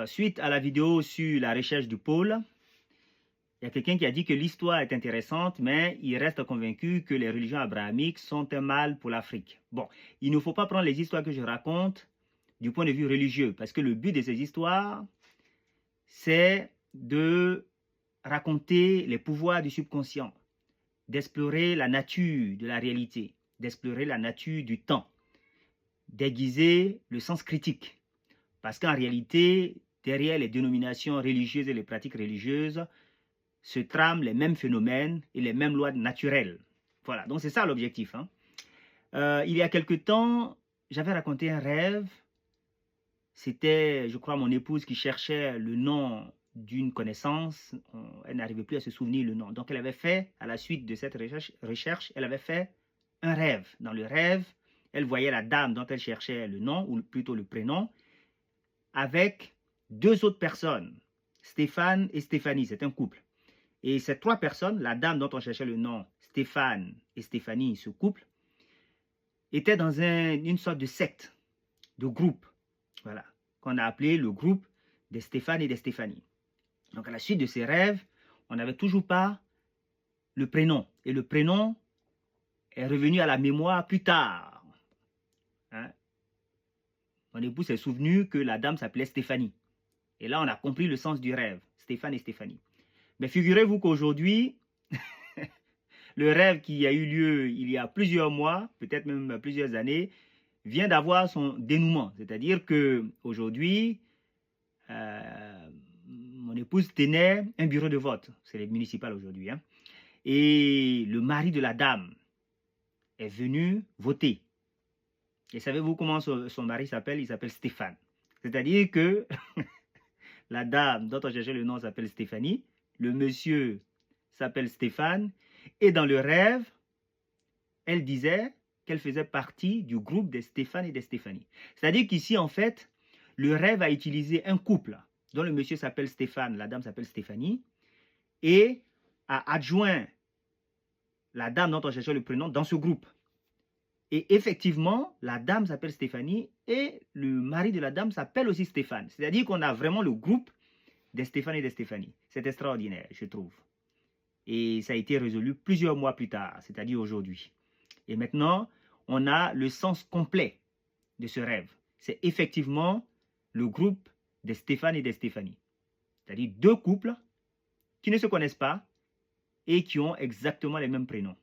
Suite à la vidéo sur la recherche du pôle, il y a quelqu'un qui a dit que l'histoire est intéressante, mais il reste convaincu que les religions abrahamiques sont un mal pour l'Afrique. Bon, il ne faut pas prendre les histoires que je raconte du point de vue religieux, parce que le but de ces histoires, c'est de raconter les pouvoirs du subconscient, d'explorer la nature de la réalité, d'explorer la nature du temps, d'aiguiser le sens critique. Parce qu'en réalité, derrière les dénominations religieuses et les pratiques religieuses, se trament les mêmes phénomènes et les mêmes lois naturelles. Voilà, donc c'est ça l'objectif. Il y a quelque temps, j'avais raconté un rêve. C'était, je crois, mon épouse qui cherchait le nom d'une connaissance. Elle n'arrivait plus à se souvenir le nom. Donc elle avait fait, à la suite de cette recherche, elle avait fait un rêve. Dans le rêve, elle voyait la dame dont elle cherchait le nom, ou plutôt le prénom, avec deux autres personnes, Stéphane et Stéphanie, c'est un couple. Et ces trois personnes, la dame dont on cherchait le nom, Stéphane et Stéphanie, ce couple, étaient dans une sorte de secte, de groupe, voilà, qu'on a appelé le groupe des Stéphane et des Stéphanie. Donc à la suite de ces rêves, on n'avait toujours pas le prénom. Et le prénom est revenu à la mémoire plus tard. Mon époux s'est souvenu que la dame s'appelait Stéphanie. Et là, on a compris le sens du rêve, Stéphane et Stéphanie. Mais figurez-vous qu'aujourd'hui, le rêve qui a eu lieu il y a plusieurs mois, peut-être même plusieurs années, vient d'avoir son dénouement. C'est-à-dire qu'aujourd'hui, mon épouse tenait un bureau de vote. C'est les municipales aujourd'hui. Et le mari de la dame est venu voter. Et savez-vous comment son mari s'appelle? Il s'appelle Stéphane. C'est-à-dire que la dame dont on cherchait le nom s'appelle Stéphanie. Le monsieur s'appelle Stéphane. Et dans le rêve, elle disait qu'elle faisait partie du groupe des Stéphane et des Stéphanie. C'est-à-dire qu'ici, en fait, le rêve a utilisé un couple dont le monsieur s'appelle Stéphane, la dame s'appelle Stéphanie, et a adjoint la dame dont on cherchait le prénom dans ce groupe. Et effectivement, la dame s'appelle Stéphanie et le mari de la dame s'appelle aussi Stéphane. C'est-à-dire qu'on a vraiment le groupe des Stéphane et des Stéphanie. C'est extraordinaire, je trouve. Et ça a été résolu plusieurs mois plus tard, c'est-à-dire aujourd'hui. Et maintenant, on a le sens complet de ce rêve. C'est effectivement le groupe des Stéphane et des Stéphanie. C'est-à-dire deux couples qui ne se connaissent pas et qui ont exactement les mêmes prénoms.